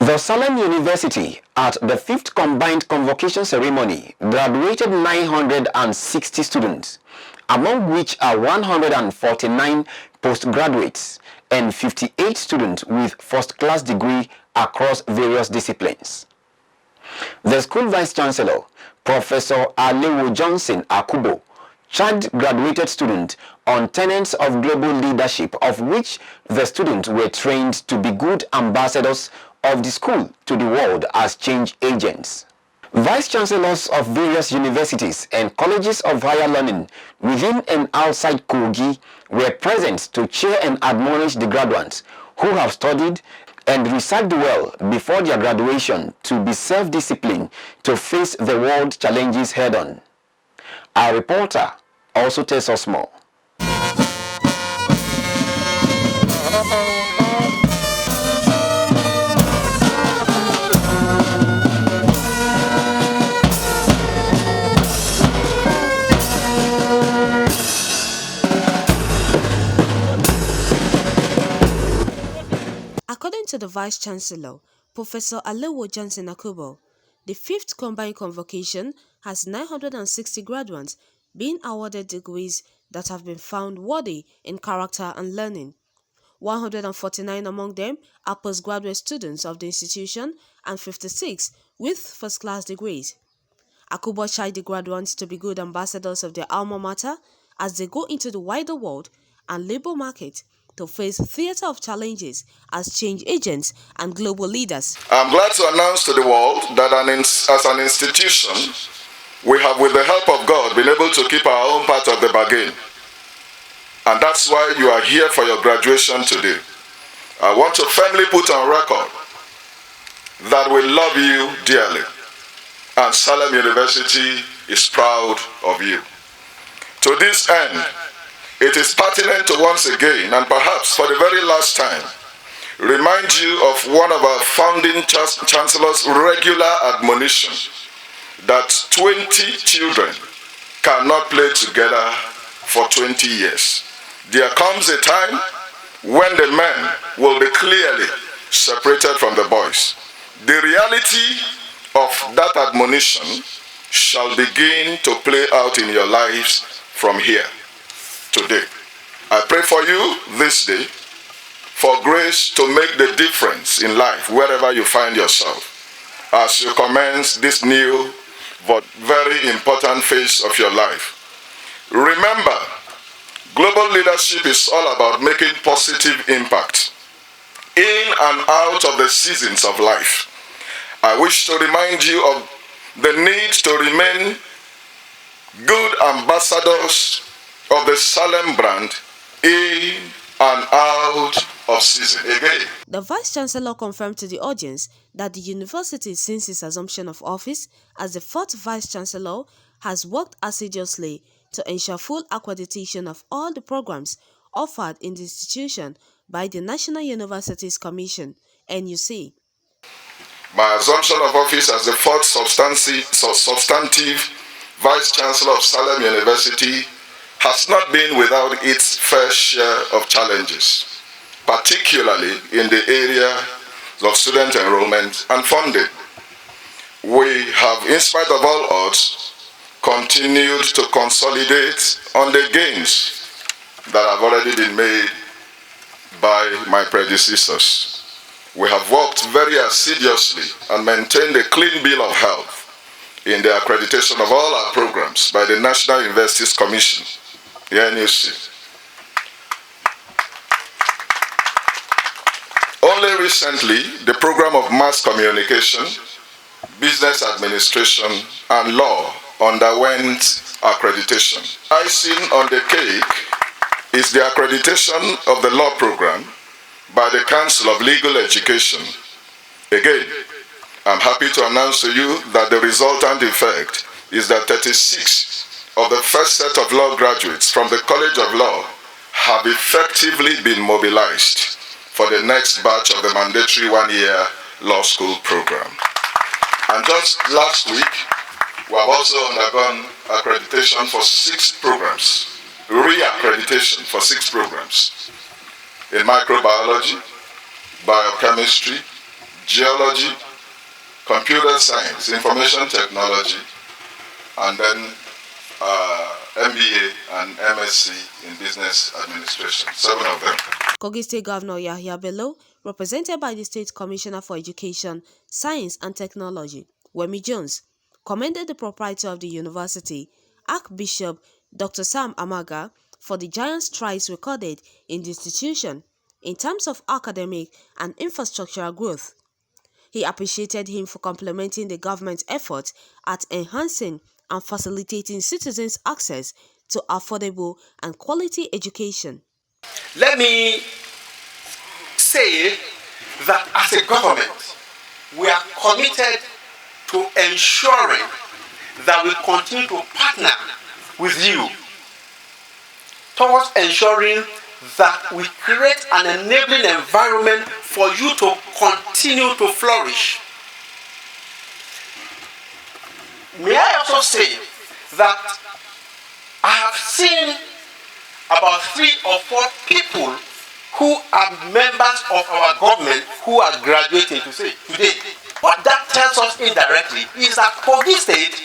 The Salem University, at the 5th Combined Convocation Ceremony, graduated 960 students, among which are 149 postgraduates and 58 students with first-class degree across various disciplines. The school vice-chancellor, Professor Wemi Jones charged graduated students on tenets of global leadership, of which the students were trained to be good ambassadors of the school to the world as change agents. Vice-chancellors of various universities and colleges of higher learning within and outside Kogi were present to cheer and admonish the graduates who have studied and researched well before their graduation to be self-disciplined to face the world challenges head-on. Our reporter also tells us more. According to the Vice-Chancellor, Professor Wemi Jones, the 5th Combined Convocation has 960 graduates being awarded degrees that have been found worthy in character and learning. 149 among them are postgraduate students of the institution and 56 with first-class degrees. Akubo charged the graduates to be good ambassadors of their alma mater as they go into the wider world and labor market to face theater of challenges as change agents and global leaders. I'm glad to announce to the world that as an institution, we have, with the help of God, been able to keep our own part of the bargain. And that's why you are here for your graduation today. I want to firmly put on record that we love you dearly, and Salem University is proud of you. To this end, it is pertinent to once again, and perhaps for the very last time, remind you of one of our founding chancellor's regular admonition that 20 children cannot play together for 20 years. There comes a time when the men will be clearly separated from the boys. The reality of that admonition shall begin to play out in your lives from here today. I pray for you this day for grace to make the difference in life wherever you find yourself as you commence this new but very important phase of your life. Remember, global leadership is all about making positive impact in and out of the seasons of life. I wish to remind you of the need to remain good ambassadors of the Salem brand in and out of season. Again, the Vice-Chancellor confirmed to the audience that the university, since its assumption of office as the 4th Vice-Chancellor, has worked assiduously to ensure full accreditation of all the programs offered in the institution by the National Universities Commission, NUC. My assumption of office as the 4th substantive Vice-Chancellor of Salem University has not been without its fair share of challenges, particularly in the area of student enrollment and funding. We have, in spite of all odds, continued to consolidate on the gains that have already been made by my predecessors. We have worked very assiduously and maintained a clean bill of health in the accreditation of all our programs by the National Universities Commission, the NUC. Only recently, the program of mass communication, business administration, and law underwent accreditation. Icing on the cake is the accreditation of the law program by the Council of Legal Education. Again, I'm happy to announce to you that the resultant effect is that 36 of the first set of law graduates from the College of Law have effectively been mobilized for the next batch of the mandatory one-year law school program. And just last week, we have also undergone accreditation for 6 programs, re-accreditation for 6 programs in microbiology, biochemistry, geology, computer science, information technology, and then MBA and MSc in business administration, 7 of them. Kogi State Governor Yahaya Bello, represented by the State Commissioner for Education, Science and Technology, Wemi Jones, commended the proprietor of the university, Archbishop Dr. Sam Amaga, for the giant strides recorded in the institution in terms of academic and infrastructural growth. He appreciated him for complementing the government's efforts at enhancing and facilitating citizens' access to affordable and quality education. Let me say that as a government, we are committed to ensuring that we continue to partner with you towards ensuring that we create an enabling environment for you to continue to flourish. May I also say that I have seen about 3 or 4 people who are members of our government who are graduating today. What that tells us indirectly is that Kogi State,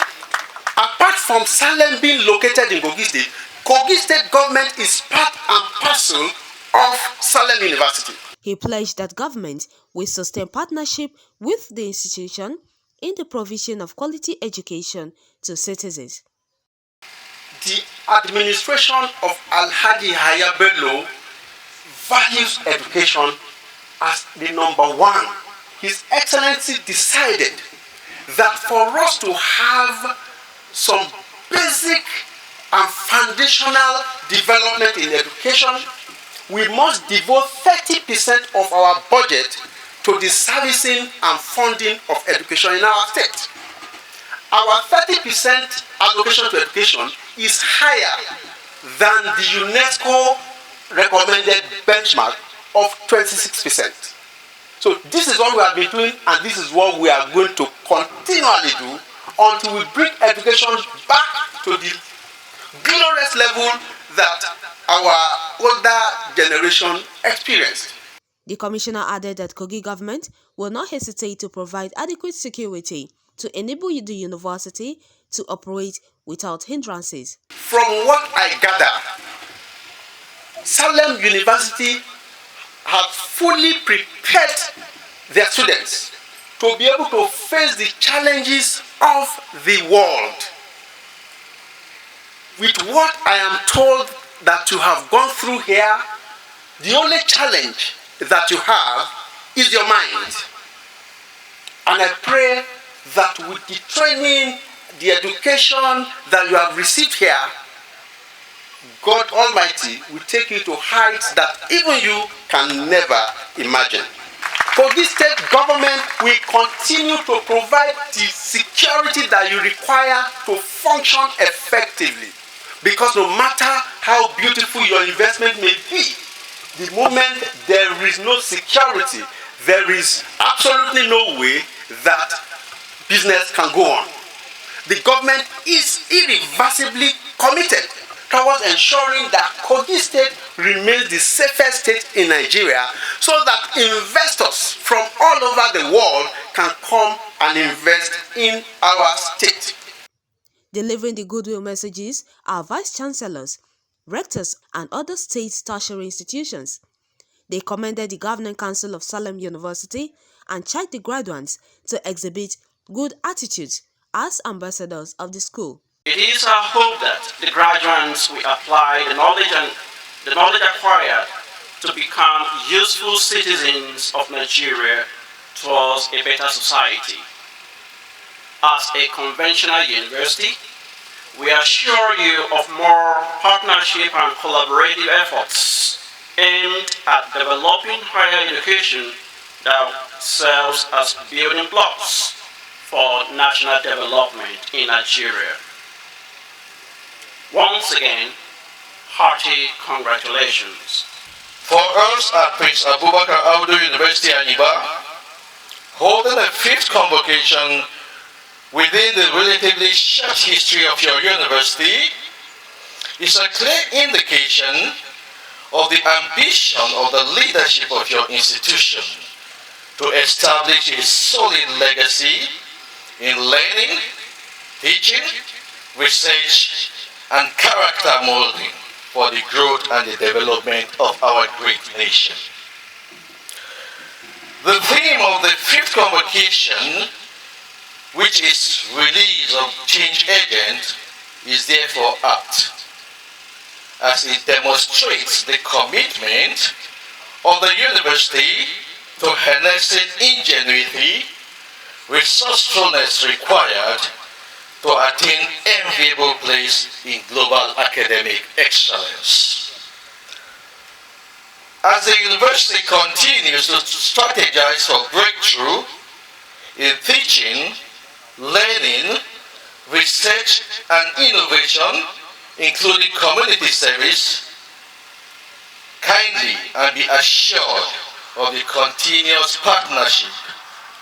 apart from Salem being located in Kogi State government is part and parcel of Salem University. He pledged that government will sustain partnership with the institution in the provision of quality education to citizens. The administration of Alhaji Yahaya Bello values education as the number 1. His Excellency decided that for us to have some basic and foundational development in education, we must devote 30% of our budget to the servicing and funding of education in our state. Our 30% allocation to education is higher than the UNESCO recommended benchmark of 26%. So this is what we have been doing, and this is what we are going to continually do until we bring education back to the glorious level that our older generation experienced. The commissioner added that Kogi government will not hesitate to provide adequate security to enable the university to operate without hindrances. From what I gather, Salem University have fully prepared their students to be able to face the challenges of the world. With what I am told that you have gone through here, the only challenge that you have is your mind. And I pray that with the training, the education that you have received here, God Almighty will take you to heights that even you can never imagine. Kogi State government will continue to provide the security that you require to function effectively. Because no matter how beautiful your investment may be, the moment there is no security, there is absolutely no way that business can go on. The government is irreversibly committed towards ensuring that Kogi State remains the safest state in Nigeria, so that investors from all over the world can come and invest in our state. Delivering the goodwill messages are vice-chancellors, rectors and other state tertiary institutions. They commended the Governing Council of Salem University and charged the graduands to exhibit good attitudes as ambassadors of the school. It is our hope that the graduates will apply the knowledge acquired to become useful citizens of Nigeria towards a better society. As a conventional university, we assure you of more partnership and collaborative efforts aimed at developing higher education that serves as building blocks for national development in Nigeria. Once again, hearty congratulations. For us at Prince Abubakar Audu University Aniba, holding a 5th convocation within the relatively short history of your university is a clear indication of the ambition of the leadership of your institution to establish a solid legacy in learning, teaching, research, and character molding for the growth and the development of our great nation. The theme of the fifth convocation, which is release of change agent, is therefore apt, as it demonstrates the commitment of the university to harnessing ingenuity, resourcefulness required to attain enviable place in global academic excellence. As the university continues to strategize for breakthrough in teaching, learning, research, and innovation, including community service, kindly and be assured of the continuous partnership,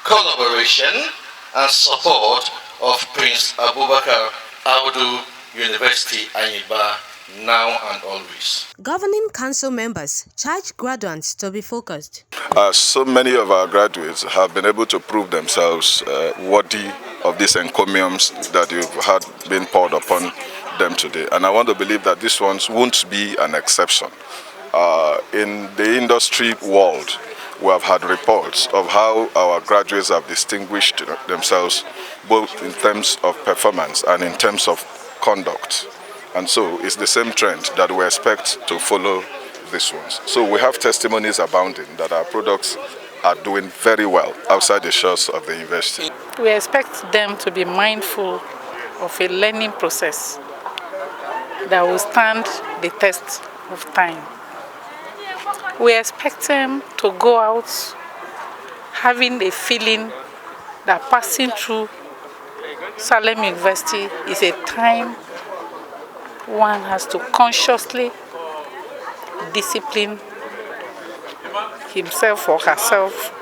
collaboration, and support of Prince Abubakar Audu University, Anyiba, now and always. Governing council members charge graduates to be focused. So many of our graduates have been able to prove themselves worthy of these encomiums that you've had been poured upon them today. And I want to believe that these ones won't be an exception. In the industry world, we have had reports of how our graduates have distinguished themselves both in terms of performance and in terms of conduct. And so it's the same trend that we expect to follow these ones. So we have testimonies abounding that our products are doing very well outside the shores of the university. We expect them to be mindful of a learning process that will stand the test of time. We expect them to go out having a feeling that passing through Salem University is a time one has to consciously discipline himself or herself.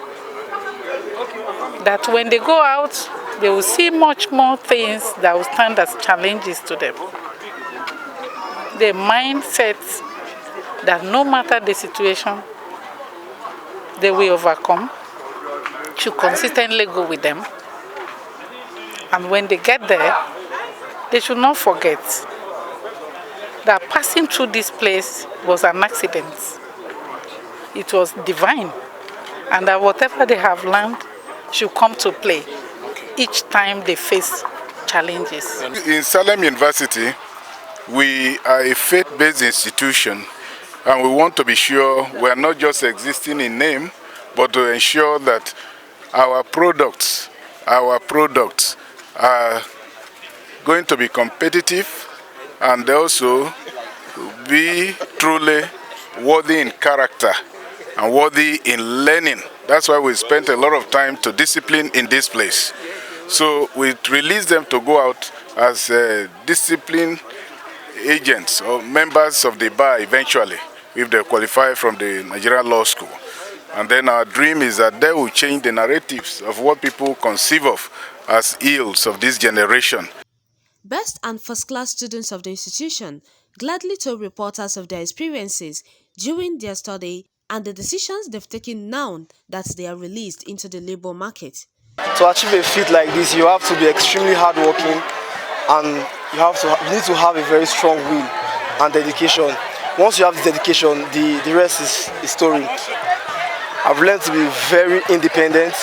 That when they go out, they will see much more things that will stand as challenges to them. The mindset that no matter the situation, they will overcome, should consistently go with them. And when they get there, they should not forget that passing through this place was an accident. It was divine. And that whatever they have learned should come to play each time they face challenges. In Salem University, we are a faith-based institution, and we want to be sure we are not just existing in name, but to ensure that our products are going to be competitive and also be truly worthy in character and worthy in learning. That's why we spent a lot of time to discipline in this place. So we release them to go out as discipline agents or members of the bar eventually, if they qualify from the Nigerian Law School. And then our dream is that they will change the narratives of what people conceive of as ills of this generation. Best and first-class students of the institution gladly told reporters of their experiences during their study and the decisions they've taken now that they are released into the labor market. To achieve a feat like this, you have to be extremely hardworking, and you need to have a very strong will and dedication. Once you have the dedication, the rest is history. I've learned to be very independent,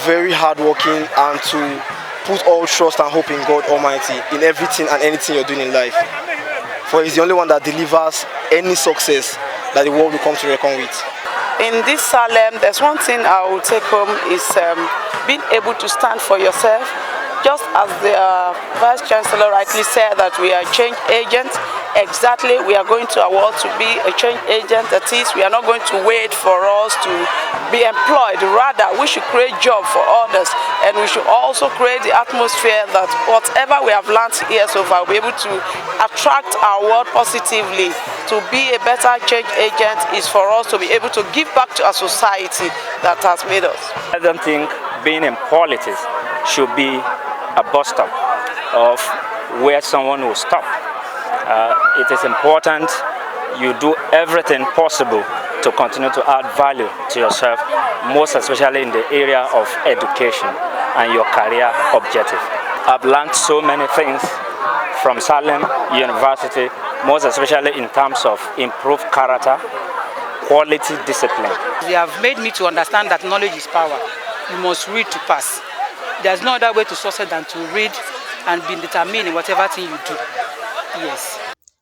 very hardworking, and to put all trust and hope in God Almighty in everything and anything you're doing in life. For He's the only one that delivers any success that the world will come to reckon with. In this Salem, there's one thing I will take home is being able to stand for yourself. Just as the Vice Chancellor rightly said that we are change agents, exactly, we are going to our world to be a change agent. That is, we are not going to wait for us to be employed. Rather, we should create jobs for others, and we should also create the atmosphere that whatever we have learned here so far, we'll be able to attract our world positively. To be a better change agent is for us to be able to give back to our society that has made us. I don't think being in politics should be a bus stop of where someone will stop. It is important you do everything possible to continue to add value to yourself, most especially in the area of education and your career objective. I've learned so many things from Salem University, most especially in terms of improved character, quality, discipline. They have made me to understand that knowledge is power. You must read to pass. There's no other way to succeed than to read and be determined in whatever thing you do. Yes.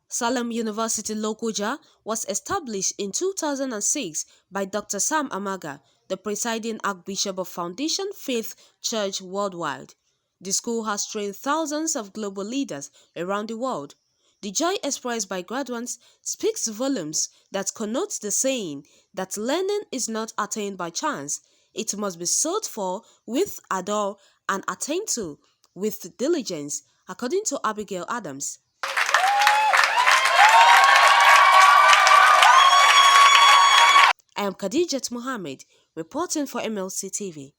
Salem University Lokoja was established in 2006 by Dr. Sam Amaga, the presiding Archbishop of Foundation Faith Church worldwide. The school has trained thousands of global leaders around the world. The joy expressed by graduates speaks volumes that connotes the saying that learning is not attained by chance. It must be sought for with ardor and attained to with diligence, according to Abigail Adams. I am Khadijat Mohammed, reporting for MLC TV.